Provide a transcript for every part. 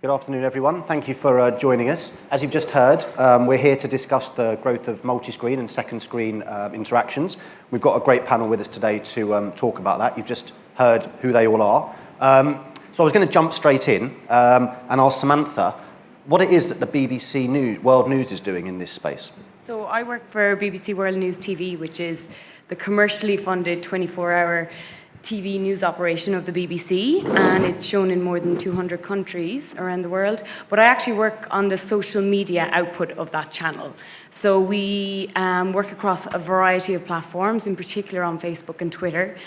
Good afternoon, everyone. Thank you for joining us. As you've just heard, we're here to discuss the growth of multi-screen and second-screen interactions. We've got a great panel with us today to talk about that. You've just heard who they all are. So I was going to jump straight in and ask Samantha what it is that the BBC World News is doing in this space. So I work for BBC World News TV, which is the commercially funded 24-hour TV news operation of the BBC, and it's shown in more than 200 countries around the world. But I actually work on the social media output of that channel. So we work across a variety of platforms, in particular on Facebook and Twitter.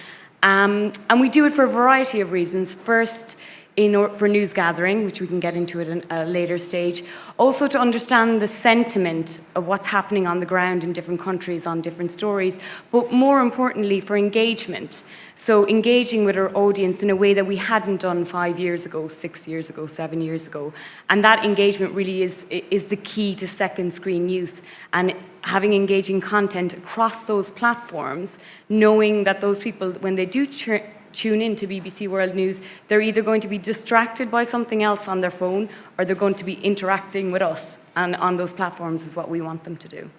And we do it for a variety of reasons. First, for news gathering, which we can get into at a later stage. Also to understand the sentiment of what's happening on the ground in different countries on different stories, but more importantly for engagement. So engaging with our audience in a way that we hadn't done 5 years ago, 6 years ago, 7 years ago. And that engagement really is the key to second screen use, and having engaging content across those platforms, knowing that those people, when they do tune in to BBC World News, they're either going to be distracted by something else on their phone, or they're going to be interacting with us. And on those platforms is what we want them to do.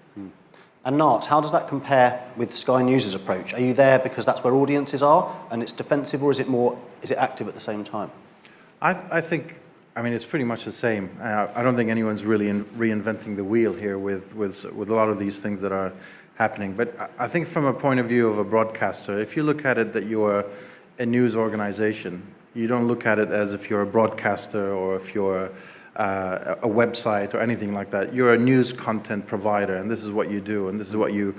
And Nart, how does that compare with Sky News' approach? Are you there because that's where audiences are and it's defensive, or is it active at the same time? I think, it's pretty much the same. I don't think anyone's really reinventing the wheel here with a lot of these things that are happening. But I think from a point of view of a broadcaster, if you look at it that you're a news organization, you don't look at it as if you're a broadcaster or if you're a website or anything like that. You're a news content provider, and this is what you do, and this is what you're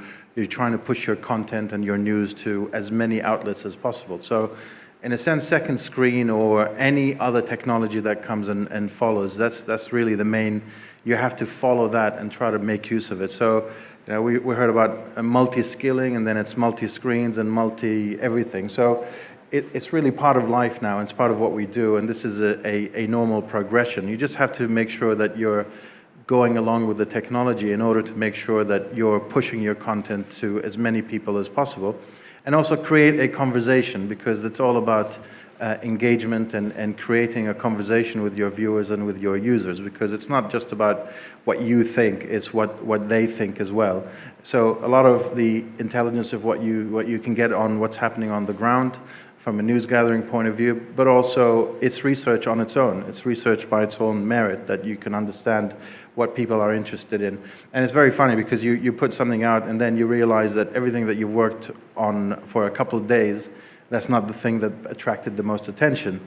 trying to push your content and your news to as many outlets as possible. So in a sense, second screen or any other technology that comes and follows, that's really the main. You have to follow that and try to make use of it. So we heard about multi-skilling, and then it's multi-screens and multi-everything. So it's really part of life now, and it's part of what we do, and this is a normal progression. You just have to make sure that you're going along with the technology in order to make sure that you're pushing your content to as many people as possible, and also create a conversation, because it's all about engagement and creating a conversation with your viewers and with your users, because it's not just about what you think, it's what they think as well. So a lot of the intelligence of what you can get on what's happening on the ground from a news gathering point of view, but also it's research on its own. It's research by its own merit that you can understand what people are interested in. And it's very funny because you put something out and then you realize that everything that you've worked on for a couple of days, that's not the thing that attracted the most attention.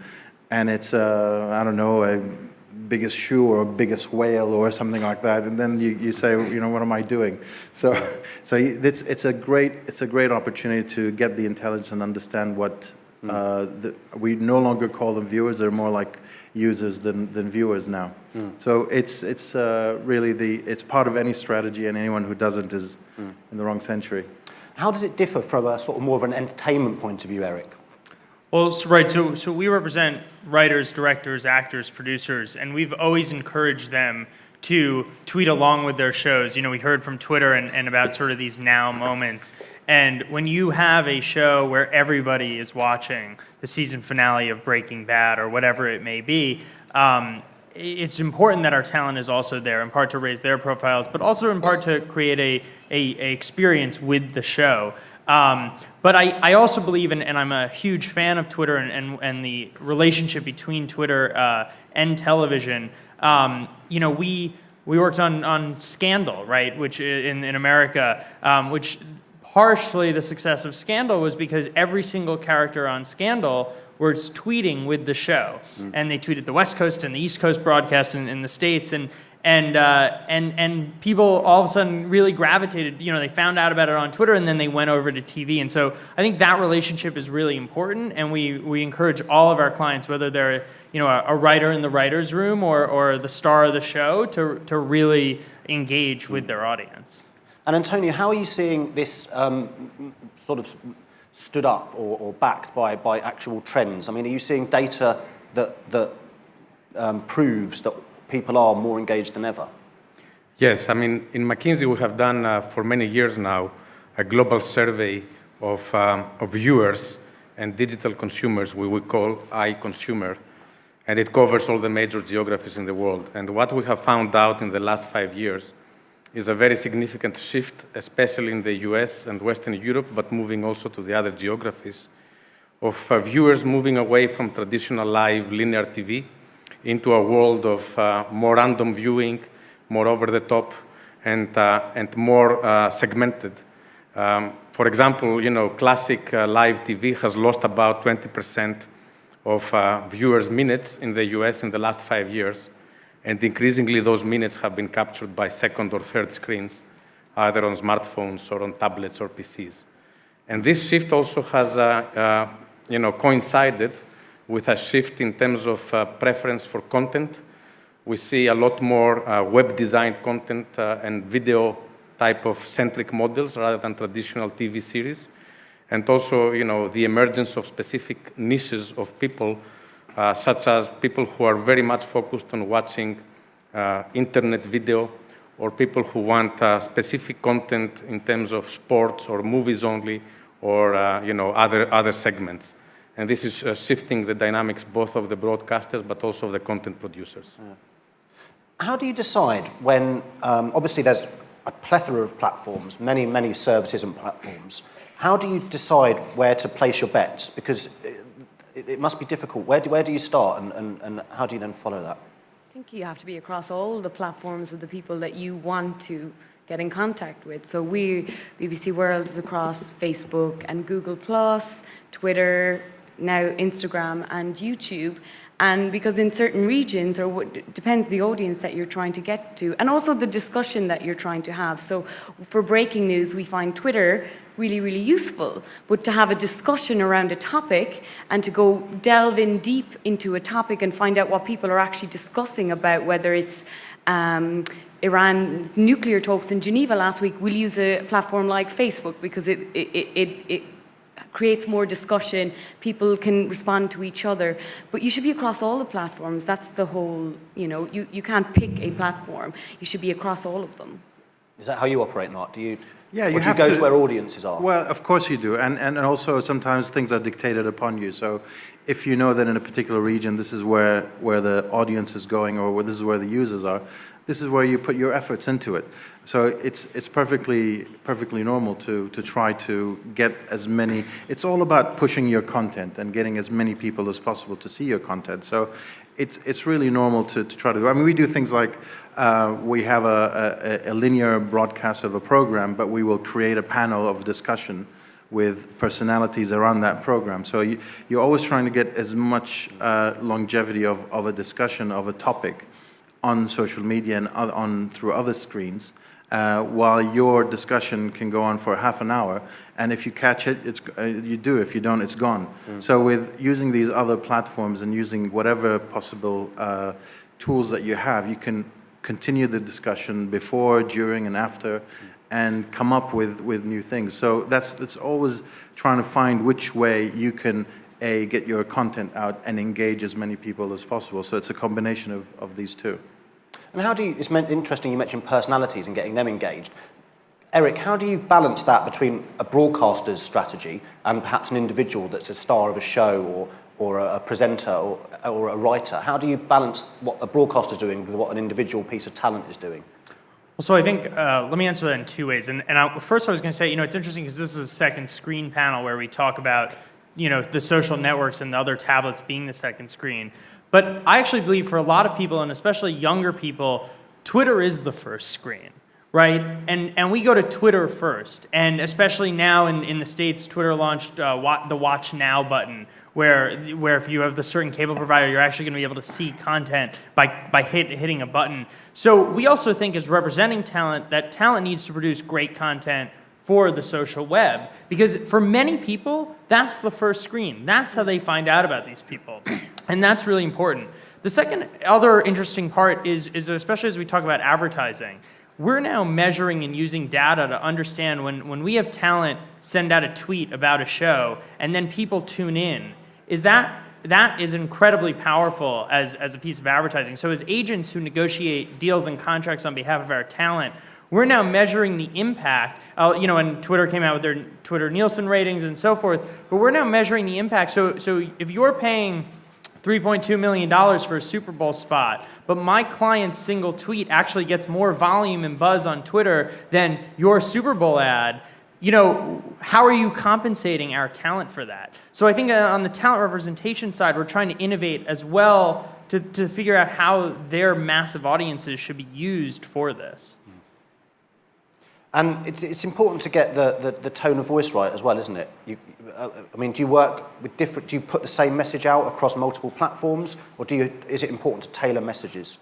And it's, I don't know, a biggest shoe or biggest whale or something like that. And then you say, what am I doing? So it's a great opportunity to get the intelligence and understand what we no longer call them viewers. They're more like users than viewers now. So it's really it's part of any strategy, and anyone who doesn't is in the wrong century. How does it differ from a sort of more of an entertainment point of view, Eric? Well, so we represent writers, directors, actors, producers, and we've always encouraged them to tweet along with their shows. We heard from Twitter and about sort of these now moments. And when you have a show where everybody is watching the season finale of Breaking Bad or whatever it may be, it's important that our talent is also there, in part to raise their profiles, but also in part to create a experience with the show. But I also believe, and I'm a huge fan of Twitter and the relationship between Twitter and television. We worked on Scandal, right, which in America, which partially the success of Scandal was because every single character on Scandal was tweeting with the show, and they tweeted the West Coast and the East Coast broadcast in the States, and people all of a sudden really gravitated. They found out about it on Twitter, and then they went over to TV. And so I think that relationship is really important, and we encourage all of our clients, whether they're a writer in the writer's room or the star of the show, to really engage with their audience. And Antonio, how are you seeing this sort of stood up or backed by actual trends? Are you seeing data that proves that people are more engaged than ever? Yes, in McKinsey we have done for many years now a global survey of viewers and digital consumers, we would call iConsumer. and it covers all the major geographies in the world. And what we have found out in the last 5 years is a very significant shift, especially in the US and Western Europe, but moving also to the other geographies, of viewers moving away from traditional live linear TV into a world of more random viewing, more over the top, and more segmented. For example, classic live TV has lost about 20% of viewers' minutes in the US in the last 5 years. And increasingly, those minutes have been captured by second or third screens, either on smartphones or on tablets or PCs. And this shift also has coincided with a shift in terms of preference for content. We see a lot more web-designed content and video type of centric models rather than traditional TV series. And also, the emergence of specific niches of people, such as people who are very much focused on watching internet video, or people who want specific content in terms of sports or movies only, or other segments. And this is shifting the dynamics both of the broadcasters but also of the content producers. Yeah. How do you decide when, obviously there's a plethora of platforms, many services and platforms. How do you decide where to place your bets? Because it must be difficult. Where do you start, and how do you then follow that? I think you have to be across all the platforms of the people that you want to get in contact with. So BBC World is across Facebook and Google+, Twitter, now Instagram and YouTube. And because in certain regions, or what depends the audience that you're trying to get to, and also the discussion that you're trying to have. So for breaking news, we find Twitter really, really useful. But to have a discussion around a topic and to go delve in deep into a topic and find out what people are actually discussing about, whether it's Iran's nuclear talks in Geneva last week, we'll use a platform like Facebook because it creates more discussion, people can respond to each other. But you should be across all the platforms. That's the whole, you can't pick a platform. You should be across all of them. Is that how you operate, Nart? Do you have go to where audiences are? Well, of course you do. And also sometimes things are dictated upon you. So if you know that in a particular region, this is where the audience is going, or this is where the users are, this is where you put your efforts into it. So it's perfectly normal to try to get as many. It's all about pushing your content and getting as many people as possible to see your content. So it's really normal to try to do. I mean, we do things like we have a linear broadcast of a program, but we will create a panel of discussion with personalities around that program. So you're always trying to get as much longevity of a discussion of a topic on social media and through other screens, while your discussion can go on for half an hour. And if you catch it, you do. If you don't, it's gone. So with using these other platforms and using whatever possible tools that you have, you can continue the discussion before, during, and after, and come up with new things. So it's always trying to find which way you can get your content out and engage as many people as possible. So it's a combination of these two. And how do you, it's interesting you mentioned personalities and getting them engaged. Eric, how do you balance that between a broadcaster's strategy and perhaps an individual that's a star of a show or a presenter or a writer? How do you balance what a broadcaster's doing with what an individual piece of talent is doing? Well, so I think, let me answer that in two ways. First I was going to say, it's interesting because this is a second screen panel where we talk about, the social networks and the other tablets being the second screen. But I actually believe for a lot of people, and especially younger people, Twitter is the first screen, right? And we go to Twitter first. And especially now in the States, Twitter launched the Watch Now button, where if you have the certain cable provider, you're actually going to be able to see content by hitting a button. So we also think as representing talent, that talent needs to produce great content for the social web. Because for many people, that's the first screen. That's how they find out about these people. And that's really important. The second other interesting part is especially as we talk about advertising, we're now measuring and using data to understand when we have talent send out a tweet about a show and then people tune in, that is incredibly powerful as a piece of advertising. So as agents who negotiate deals and contracts on behalf of our talent, we're now measuring the impact, and Twitter came out with their Twitter Nielsen ratings and so forth, but we're now measuring the impact. So if you're paying $3.2 million for a Super Bowl spot, but my client's single tweet actually gets more volume and buzz on Twitter than your Super Bowl ad. You know, how are you compensating our talent for that? So I think on the talent representation side, we're trying to innovate as well to figure out how their massive audiences should be used for this. And it's important to get the tone of voice right as well, isn't it? I mean, do you work with different, do you put the same message out across multiple platforms, or is it important to tailor messages?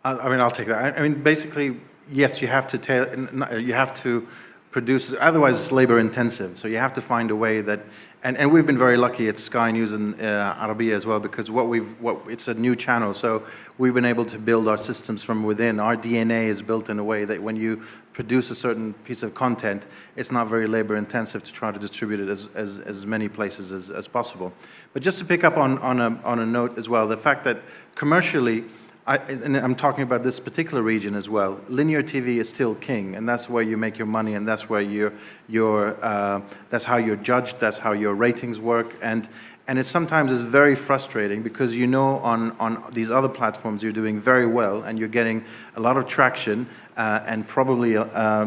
I mean, I'll take that. I mean, basically, yes, you have to produce, otherwise it's labor intensive. So you have to find a way that, and we've been very lucky at Sky News and Arabia as well, because it's a new channel. So we've been able to build our systems from within. Our DNA is built in a way that when you produce a certain piece of content, it's not very labor intensive to try to distribute it as many places as possible. But just to pick up on a note as well, the fact that commercially, and I'm talking about this particular region as well, linear TV is still king, and that's where you make your money, and that's where that's how you're judged, that's how your ratings work, and it sometimes is very frustrating because you know on these other platforms you're doing very well and you're getting a lot of traction, and probably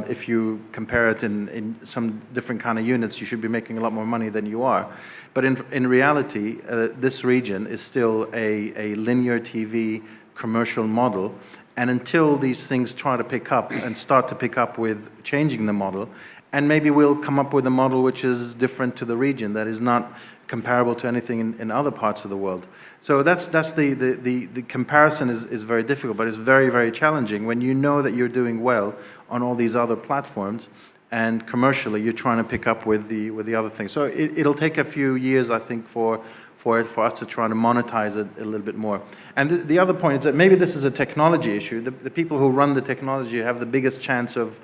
if you compare it in some different kind of units, you should be making a lot more money than you are. But in reality, this region is still a linear TV commercial model, and until these things try to pick up and start to pick up with changing the model, and maybe we'll come up with a model which is different to the region, that is not comparable to anything in other parts of the world. So that's the comparison is very difficult, but it's very, very challenging when you know that you're doing well on all these other platforms, and commercially you're trying to pick up with the other things. So it'll take a few years, I think, for us to try to monetize it a little bit more. And the other point is that maybe this is a technology issue. The people who run the technology have the biggest chance of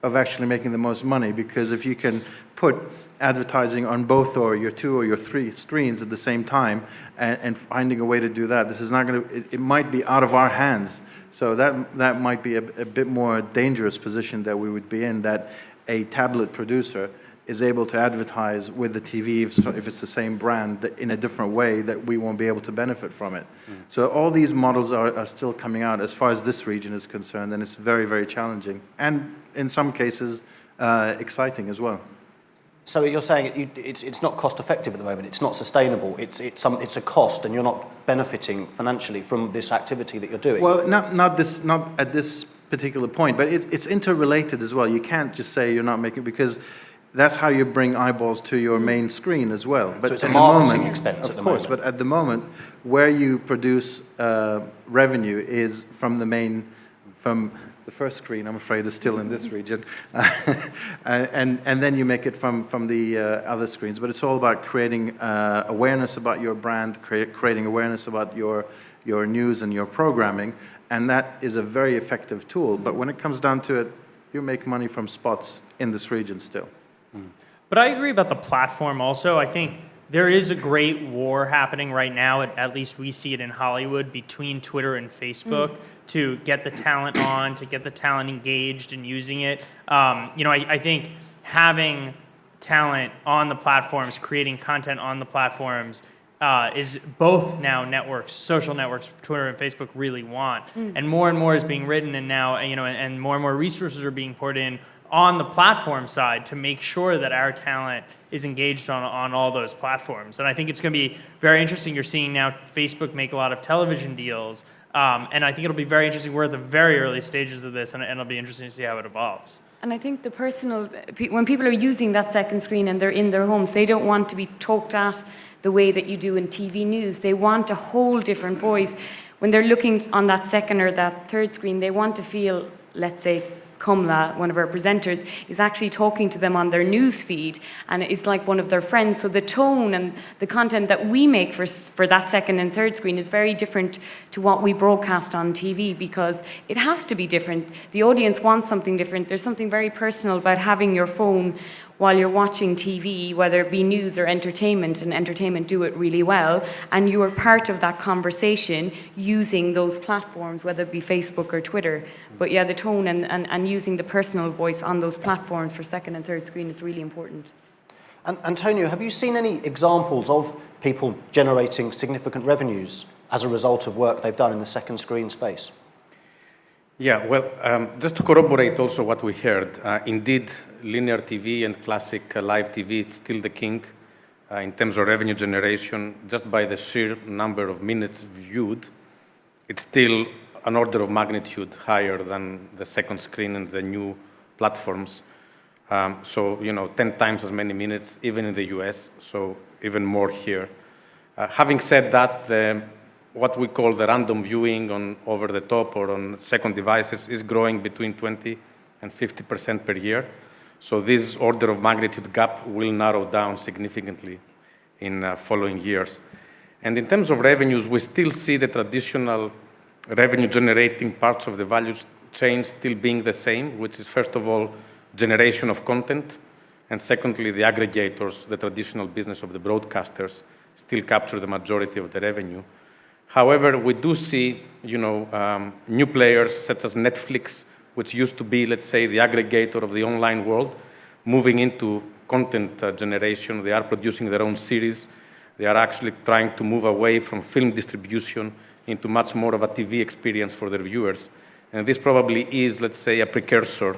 actually making the most money, because if you can put advertising on both or your two or your three screens at the same time and finding a way to do that, this is not going to, it might be out of our hands. So that might be a bit more dangerous position that we would be in, that a tablet producer is able to advertise with the TV if it's the same brand in a different way, that we won't be able to benefit from it. So all these models are still coming out as far as this region is concerned, and it's very, very challenging, and in some cases exciting as well. So you're saying it's not cost effective at the moment, it's not sustainable, it's a cost, and you're not benefiting financially from this activity that you're doing? Well, not at this particular point, but it's interrelated as well. You can't just say you're not making, because that's how you bring eyeballs to your main screen as well. But so it's a marketing expense at the moment. Of course, but at the moment, where you produce revenue is from the first screen, I'm afraid, is still in this region, and then you make it from the other screens. But it's all about creating awareness about your brand, creating awareness about your news and your programming, and that is a very effective tool. But when it comes down to it, you make money from spots in this region still. But I agree about the platform also. I think there is a great war happening right now, at least we see it in Hollywood, between Twitter and Facebook to get the talent on, to get the talent engaged and using it. I think having talent on the platforms, creating content on the platforms, is both now networks, social networks, Twitter and Facebook really want. And more is being written, and now, and more resources are being poured in on the platform side to make sure that our talent is engaged on all those platforms. And I think it's going to be very interesting. You're seeing now Facebook make a lot of television deals, and I think it'll be very interesting. We're at the very early stages of this, and it'll be interesting to see how it evolves. And I think when people are using that second screen and they're in their homes, they don't want to be talked at the way that you do in TV news. They want a whole different voice. When they're looking on that second or that third screen, they want to feel, let's say, Kamla, one of our presenters, is actually talking to them on their news feed, and it's like one of their friends. So the tone and the content that we make for that second and third screen is very different to what we broadcast on TV, because it has to be different. The audience wants something different. There's something very personal about having your phone while you're watching TV, whether it be news or entertainment, and entertainment do it really well, and you are part of that conversation using those platforms, whether it be Facebook or Twitter. But yeah, the tone and using the personal voice on those platforms for second and third screen is really important. And Antonio, have you seen any examples of people generating significant revenues as a result of work they've done in the second screen space? Yeah, well, just to corroborate also what we heard, indeed, linear TV and classic live TV, it's still the king in terms of revenue generation. Just by the sheer number of minutes viewed, it's still an order of magnitude higher than the second screen and the new platforms. So, 10 times as many minutes, even in the US, so even more here. Having said that, what we call the random viewing on over the top or on second devices is growing between 20 and 50% per year. So this order of magnitude gap will narrow down significantly in following years. And in terms of revenues, we still see the traditional revenue generating parts of the value chain still being the same, which is first of all, generation of content, and secondly, the aggregators, the traditional business of the broadcasters, still capture the majority of the revenue. However, we do see, new players such as Netflix, which used to be, let's say, the aggregator of the online world, moving into content generation. They are producing their own series. They are actually trying to move away from film distribution into much more of a TV experience for their viewers. And this probably is, let's say, a precursor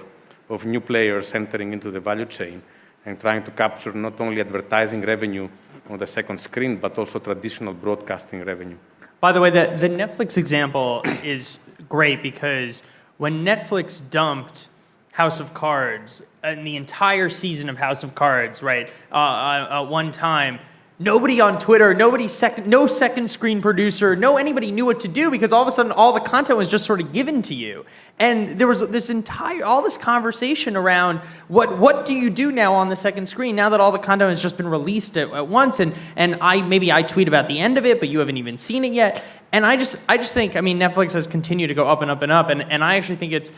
of new players entering into the value chain and trying to capture not only advertising revenue on the second screen, but also traditional broadcasting revenue. By the way, the Netflix example is great because when Netflix dumped House of Cards and the entire season of House of Cards, right, at one time, nobody on Twitter, no second screen producer, anybody knew what to do because all of a sudden all the content was just sort of given to you. And there was all this conversation around what do you do now on the second screen now that all the content has just been released at once? And I tweet about the end of it, but you haven't even seen it yet. And I just think, Netflix has continued to go up and up and up. And I actually think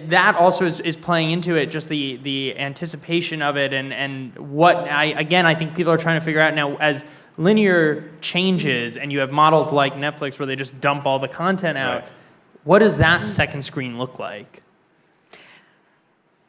that also is playing into it, just the anticipation of it and what I think people are trying to figure out now as linear changes and you have models like Netflix where they just dump all the content out. Right. What does that second screen look like?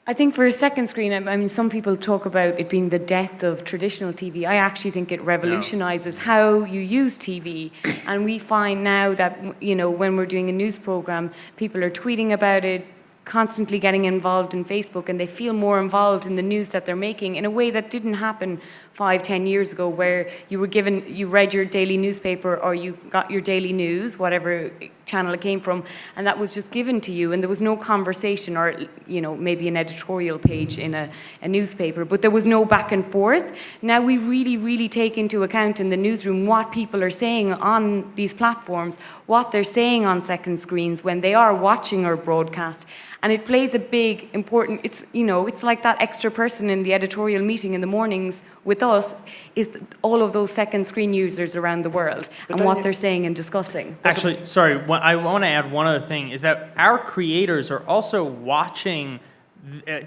I think for a second screen, some people talk about it being the death of traditional TV. I actually think it revolutionizes how you use TV. And we find now that, when we're doing a news program, people are tweeting about it, constantly getting involved in Facebook, and they feel more involved in the news that they're making in a way that didn't happen 5-10 years ago, where you read your daily newspaper or you got your daily news, whatever channel it came from, and that was just given to you, and there was no conversation or maybe an editorial page in a newspaper, but there was no back and forth. Now we really take into account in the newsroom what people are saying on these platforms, what they're saying on second screens when they are watching our broadcast. And it plays a big, important, it's like that extra person in the editorial meeting in the mornings with us is all of those second screen users around the world and what they're saying and discussing. Actually, sorry, I want to add one other thing, is that our creators are also watching,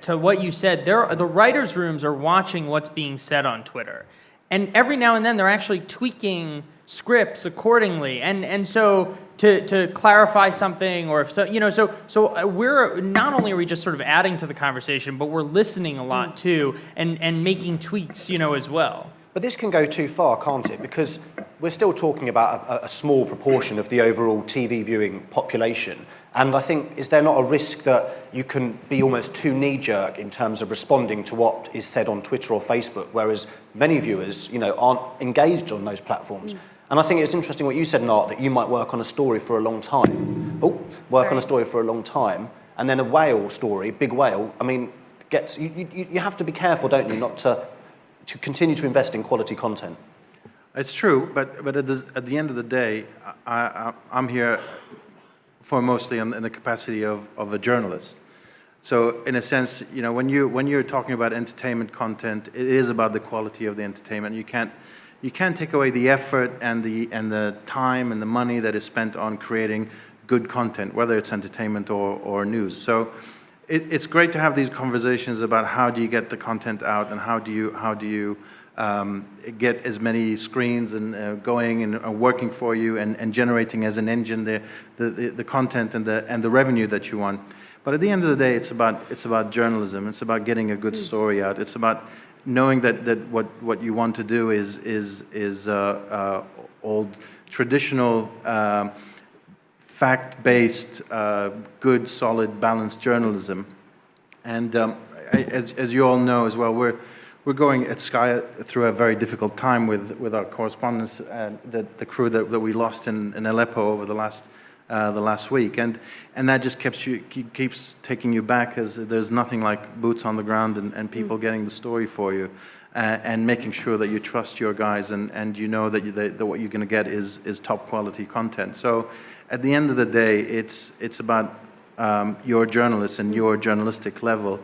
to what you said, the writers' rooms are watching what's being said on Twitter. And every now and then they're actually tweaking scripts accordingly. And so to clarify something, or if so we're not only are we just sort of adding to the conversation, but we're listening a lot too, and making tweaks, as well. But this can go too far, can't it? Because we're still talking about a small proportion of the overall TV viewing population. And I think, is there not a risk that you can be almost too knee-jerk in terms of responding to what is said on Twitter or Facebook, whereas many viewers, aren't engaged on those platforms? And I think it's interesting what you said, Nart, that you might work on a story for a long time. On a story for a long time, and then a whale story, big whale, you have to be careful, don't you, not to continue to invest in quality content. It's true, but at the end of the day, I'm here for mostly in the capacity of a journalist. So in a sense, when you're talking about entertainment content, it is about the quality of the entertainment. You can't take away the effort and the time and the money that is spent on creating good content, whether it's entertainment or news. So it's great to have these conversations about how do you get the content out and how do you get as many screens and going and working for you and generating as an engine the content and the revenue that you want. But at the end of the day, it's about journalism. It's about getting a good story out. It's about knowing that what you want to do is old traditional fact-based, good, solid, balanced journalism. And as you all know as well, we're going at Sky through a very difficult time with our correspondents and the crew that we lost in Aleppo over the last week, and that just keeps taking you back, as there's nothing like boots on the ground and people getting the story for you, and making sure that you trust your guys and you know that what you're going to get is top quality content. So at the end of the day, it's about your journalists and your journalistic level.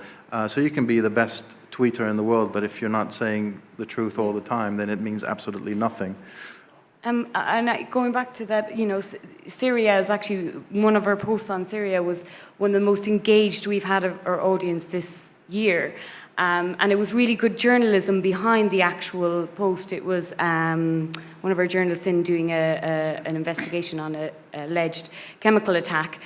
So you can be the best tweeter in the world, but if you're not saying the truth all the time, then it means absolutely nothing. Going back to that, Syria is actually, one of our posts on Syria was one of the most engaged we've had of our audience this year. And it was really good journalism behind the actual post. It was one of our journalists doing an investigation on an alleged chemical attack.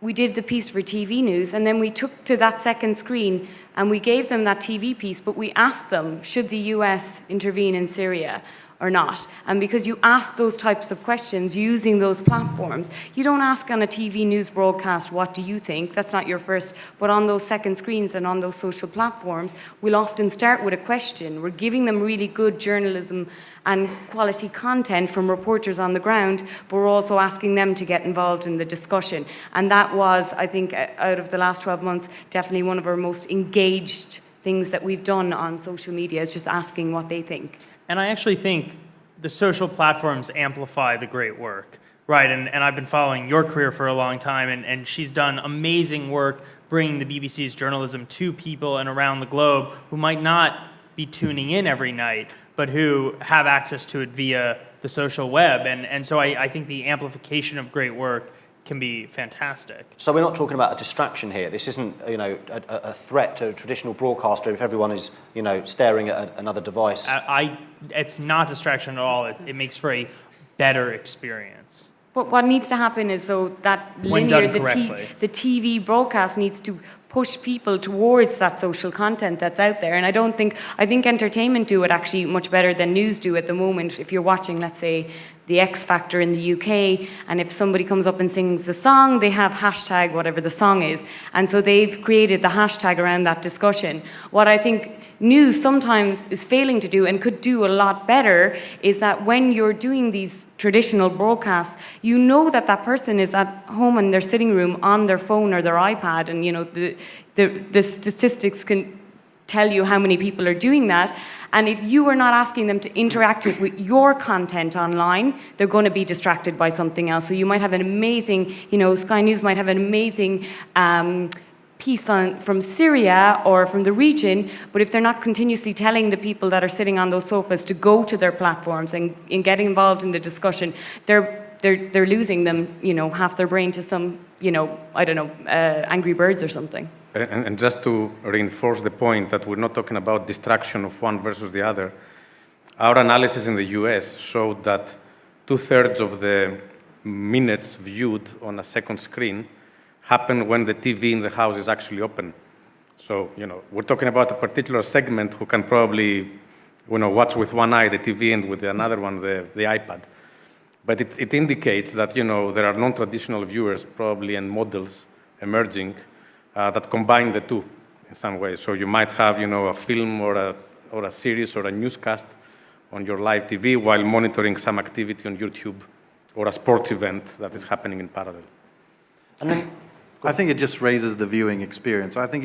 We did the piece for TV News, and then we took to that second screen and we gave them that TV piece, but we asked them, should the US intervene in Syria or not? And because you ask those types of questions using those platforms, you don't ask on a TV news broadcast, what do you think? That's not your first. But on those second screens and on those social platforms, we'll often start with a question. We're giving them really good journalism and quality content from reporters on the ground, but we're also asking them to get involved in the discussion. And that was, I think, out of the last 12 months, definitely one of our most engaged things that we've done on social media, is just asking what they think. And I actually think the social platforms amplify the great work, right? And I've been following your career for a long time, and she's done amazing work bringing the BBC's journalism to people and around the globe who might not be tuning in every night, but who have access to it via the social web. And so I think the amplification of great work can be fantastic. So we're not talking about a distraction here. This isn't, a threat to a traditional broadcaster if everyone is, staring at another device. It's not distraction at all. It makes for a better experience. But what needs to happen is, so that When linear, done correctly. the TV broadcast needs to push people towards that social content that's out there. And I think entertainment do it actually much better than news do at the moment. If you're watching, let's say, the X Factor in the UK, and if somebody comes up and sings a song, they have hashtag whatever the song is. And so they've created the hashtag around that discussion. What I think news sometimes is failing to do and could do a lot better is that when you're doing these traditional broadcasts, you know that that person is at home in their sitting room on their phone or their iPad, and the statistics can tell you how many people are doing that. And if you are not asking them to interact with your content online, they're going to be distracted by something else. So you might have an amazing, Sky News might have an amazing piece from Syria or from the region, but if they're not continuously telling the people that are sitting on those sofas to go to their platforms and getting involved in the discussion, they're losing them, half their brain to some, Angry Birds or something. And just to reinforce the point that we're not talking about distraction of one versus the other, our analysis in the US showed that 2/3 of the minutes viewed on a second screen happen when the TV in the house is actually open. So, we're talking about a particular segment who can probably, watch with one eye the TV and with another one the iPad. But it indicates that, there are non-traditional viewers probably and models emerging that combine the two in some way. So you might have, a film or a series or a newscast on your live TV while monitoring some activity on YouTube or a sports event that is happening in parallel. And then, I think it just raises the viewing experience. I think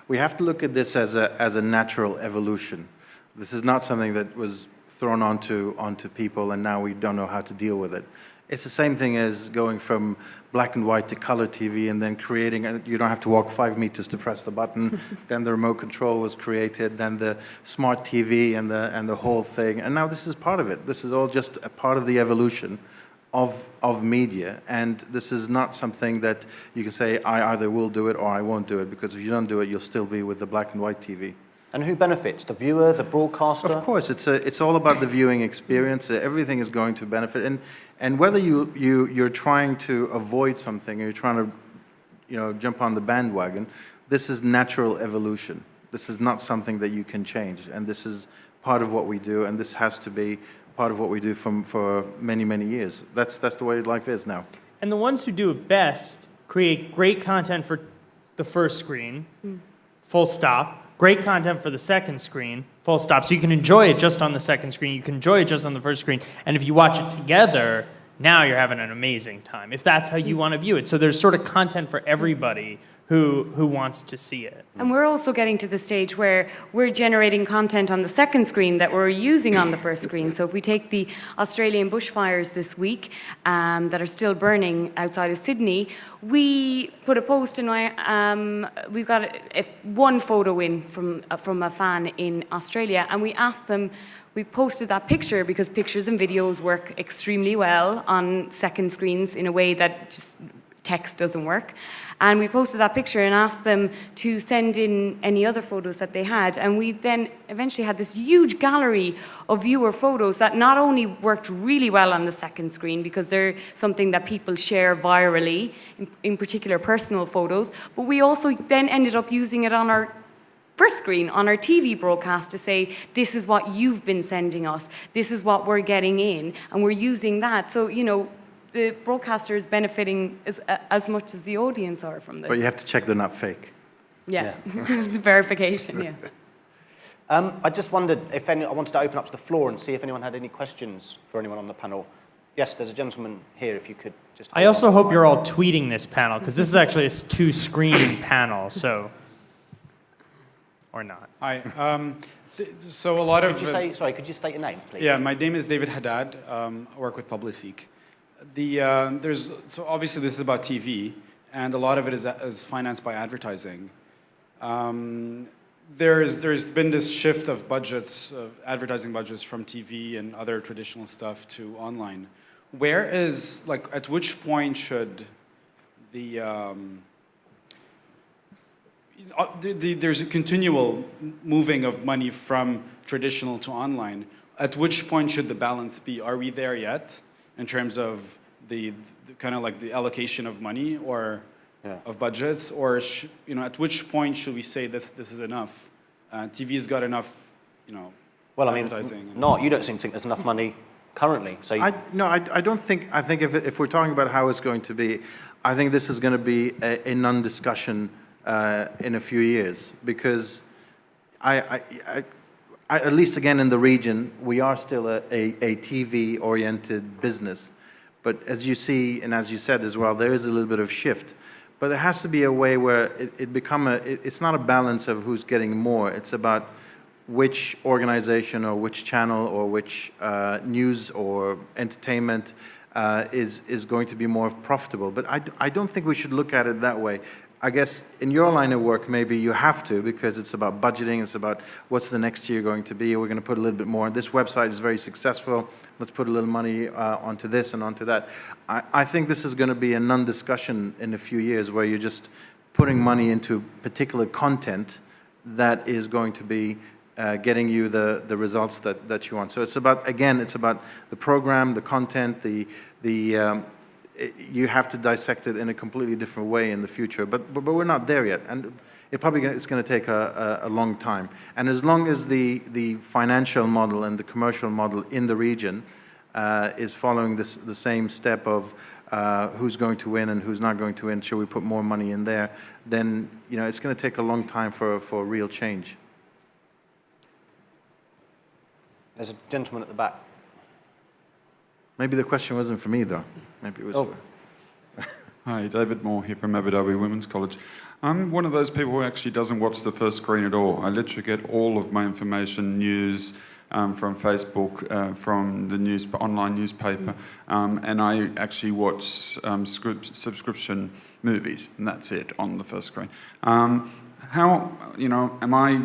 we have to look at this as a natural evolution. This is not something that was thrown onto people and now we don't know how to deal with it. It's the same thing as going from black and white to color TV and then creating, you don't have to walk 5 meters to press the button. Then the remote control was created, then the smart TV and the whole thing. And now this is part of it. This is all just a part of the evolution of media. And this is not something that you can say, I either will do it or I won't do it, because if you don't do it, you'll still be with the black and white TV. and who benefits? The viewer, the broadcaster? Of course, it's all about the viewing experience. Everything is going to benefit. And whether you're trying to avoid something or you're trying to jump on the bandwagon, this is natural evolution. This is not something that you can change, and this is part of what we do, and this has to be part of what we do for many, many years. That's the way life is now. And the ones who do it best create great content for the first screen, full stop. Great content for the second screen, full stop. So you can enjoy it just on the second screen. You can enjoy it just on the first screen. And if you watch it together, now you're having an amazing time, if that's how you want to view it. So there's sort of content for everybody who wants to see it. And we're also getting to the stage where we're generating content on the second screen that we're using on the first screen. So if we take the Australian bushfires this week that are still burning outside of Sydney, we put a post and we've got one photo in from a fan in Australia, and we asked them, we posted that picture because pictures and videos work extremely well on second screens in a way that just text doesn't work. And we posted that picture and asked them to send in any other photos that they had. And we then eventually had this huge gallery of viewer photos that not only worked really well on the second screen because they're something that people share virally, in particular personal photos, but we also then ended up using it on our first screen, on our TV broadcast, to say, this is what you've been sending us, this is what we're getting in, and we're using that. So, you know, the broadcaster is benefiting as much as the audience are from this. But you have to check they're not fake. Yeah, verification, yeah. I just wondered if I wanted to open up to the floor and see if anyone had any questions for anyone on the panel. Yes, there's a gentleman here, if you could just... I also hope you're all tweeting this panel, because this is actually a two-screen panel, so... Or not. Hi. So a lot of... Could you state your name, please? Yeah, my name is David Haddad. I work with Publiseek. So obviously this is about TV, and a lot of it is financed by advertising. There's been this shift of budgets, advertising budgets from TV and other traditional stuff to online. Where is, like, at which point should there's a continual moving of money from traditional to online. At which point should the balance be? Are we there yet in terms of the kind of like the allocation of money or of budgets? Or at which point should we say this is enough? TV's got enough, advertising. Well, you don't seem to think there's enough money currently. So I don't think. I think if we're talking about how it's going to be, I think this is going to be a non-discussion in a few years, because at least again in the region, we are still a TV-oriented business. But as you see, and as you said as well, there is a little bit of shift. But there has to be a way where it's not a balance of who's getting more. It's about which organization or which channel or which news or entertainment is going to be more profitable. But I don't think we should look at it that way. I guess in your line of work, maybe you have to, because it's about budgeting, it's about what's the next year going to be. We're going to put a little bit more. This website is very successful. Let's put a little money onto this and onto that. I think this is going to be a non-discussion in a few years, where you're just putting money into particular content that is going to be getting you the results that you want. So it's about the program, the content, you have to dissect it in a completely different way in the future, but we're not there yet, and it's going to take a long time. And as long as the financial model and the commercial model in the region is following the same step of who's going to win and who's not going to win, should we put more money in there, then it's going to take a long time for real change. There's a gentleman at the back. Maybe the question wasn't for me, though. Maybe it was. Hi, David Moore here from Abu Dhabi Women's College. I'm one of those people who actually doesn't watch the first screen at all. I literally get all of my information, news, from Facebook, from the online newspaper, and I actually watch subscription movies, and that's it on the first screen. Am I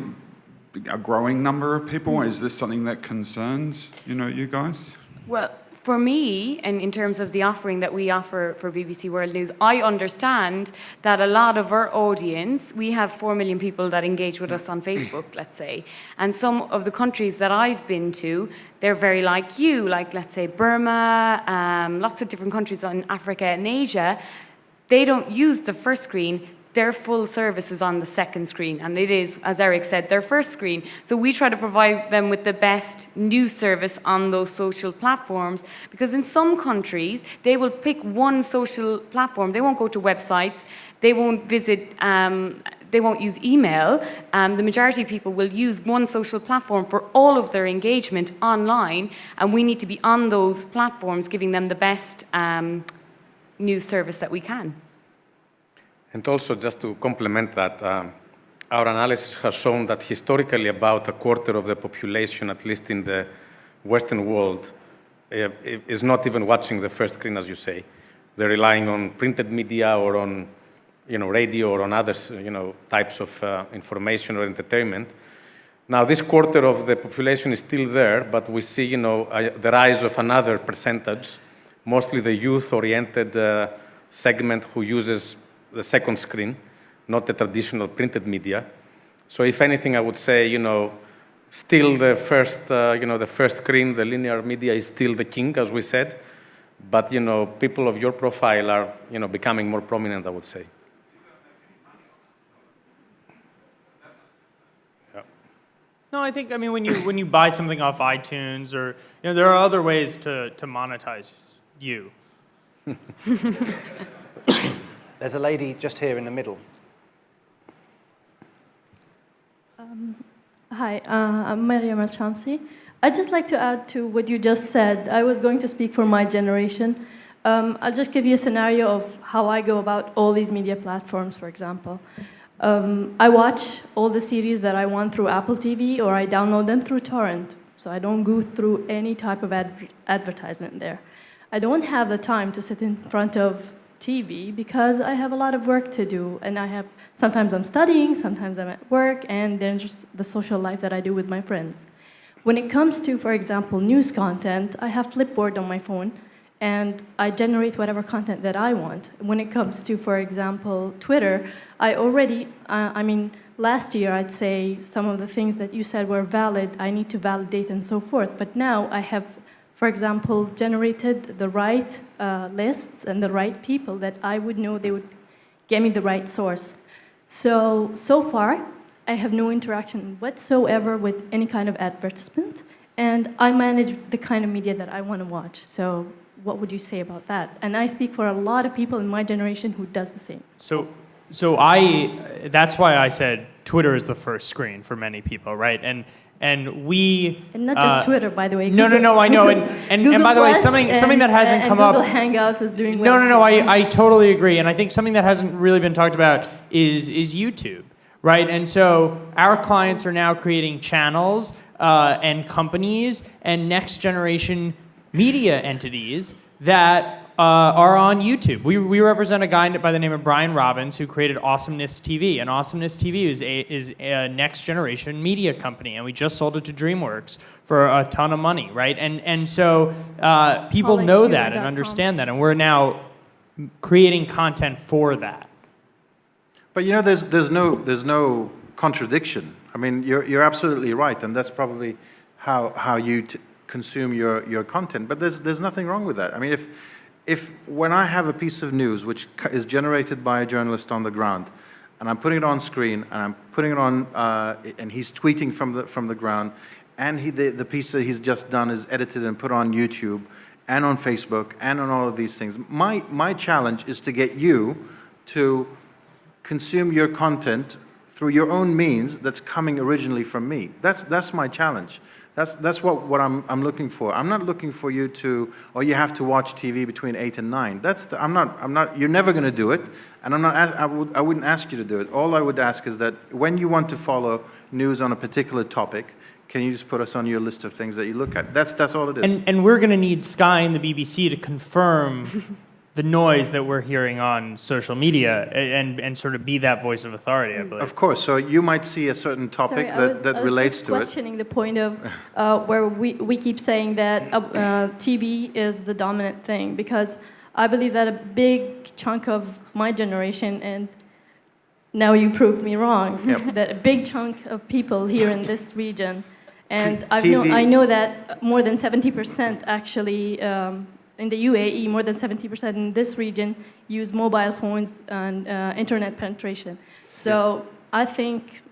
a growing number of people? Is this something that concerns, you guys? Well, for me, and in terms of the offering that we offer for BBC World News, I understand that a lot of our audience, we have 4 million people that engage with us on Facebook, let's say, and some of the countries that I've been to, they're very like you, like, let's say, Burma, lots of different countries in Africa and Asia. They don't use the first screen. their full service is on the second screen, and it is, as Eric said, their first screen. So we try to provide them with the best news service on those social platforms, because in some countries, they will pick one social platform. They won't go to websites, they won't visit, they won't use email. The majority of people will use one social platform for all of their engagement online, and we need to be on those platforms giving them the best news service that we can. And also, just to complement that, our analysis has shown that historically about a quarter of the population, at least in the Western world, is not even watching the first screen, as you say. They're relying on printed media or on radio or on other types of information or entertainment. Now, this quarter of the population is still there, but we see the rise of another percentage, mostly the youth-oriented segment who uses the second screen, not the traditional printed media. So if anything, I would say, still the first screen, the linear media is still the king, as we said. But, people of your profile are, becoming more prominent, I would say. Yeah. No, I think, when you buy something off iTunes or, there are other ways to monetize you. There's a lady just here in the middle. Hi, I'm Mariam Al-Shamsi. I'd just like to add to what you just said. I was going to speak for my generation. I'll just give you a scenario of how I go about all these media platforms, for example. I watch all the series that I want through Apple TV, or I download them through torrent, so I don't go through any type of advertisement there. I don't have the time to sit in front of TV because I have a lot of work to do, and sometimes I'm studying, sometimes I'm at work, and then just the social life that I do with my friends. When it comes to, for example, news content, I have Flipboard on my phone, and I generate whatever content that I want. When it comes to, for example, Twitter, last year I'd say some of the things that you said were valid, I need to validate and so forth, but now I have, for example, generated the right lists and the right people that I would know they would get me the right source. So far, I have no interaction whatsoever with any kind of advertisement, and I manage the kind of media that I want to watch. So what would you say about that? And I speak for a lot of people in my generation who does the same. That's why I said Twitter is the first screen for many people, right? And not just Twitter, by the way. No, I know. And by the way, something that hasn't come up. Google Hangouts is doing well. No. I totally agree. And I think something that hasn't really been talked about is YouTube, right? And so our clients are now creating channels and companies and next generation media entities that are on YouTube. We represent a guy by the name of Brian Robbins who created Awesomeness TV, and Awesomeness TV is a next generation media company, and we just sold it to DreamWorks for a ton of money, right? And so people know that and understand that, and we're now creating content for that. But there's no contradiction. I mean, you're absolutely right, and that's probably how you consume your content. But there's nothing wrong with that. I mean, if when I have a piece of news which is generated by a journalist on the ground, and I'm putting it on screen, and I'm putting it on, and he's tweeting from the ground, and the piece that he's just done is edited and put on YouTube, and on Facebook, and on all of these things. My challenge is to get you to consume your content through your own means that's coming originally from me. That's my challenge. That's what I'm looking for. I'm not looking for you to, or you have to watch TV between 8 and 9. I'm not. You're never going to do it, and I wouldn't ask you to do it. All I would ask is that when you want to follow news on a particular topic, can you just put us on your list of things that you look at? That's all it is. And we're going to need Sky and the BBC to confirm the noise that we're hearing on social media and sort of be that voice of authority, I believe. Of course. So you might see a certain topic that relates to it. I was questioning the point of where we keep saying that TV is the dominant thing, because I believe that a big chunk of my generation, and now you proved me wrong, that a big chunk of people here in this region, and I know that more than 70% actually in the UAE, more than 70% in this region use mobile phones and internet penetration. So I think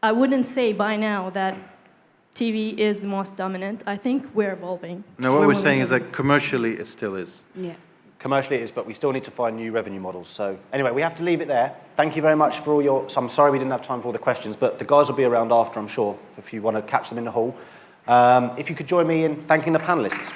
I wouldn't say by now that TV is the most dominant. I think we're evolving. No, what we're saying is that commercially it still is. Yeah. Commercially it is, but we still need to find new revenue models. So anyway, we have to leave it there. Thank you very much for all your... So I'm sorry we didn't have time for all the questions, but the guys will be around after, I'm sure, if you want to catch them in the hall. If you could join me in thanking the panelists.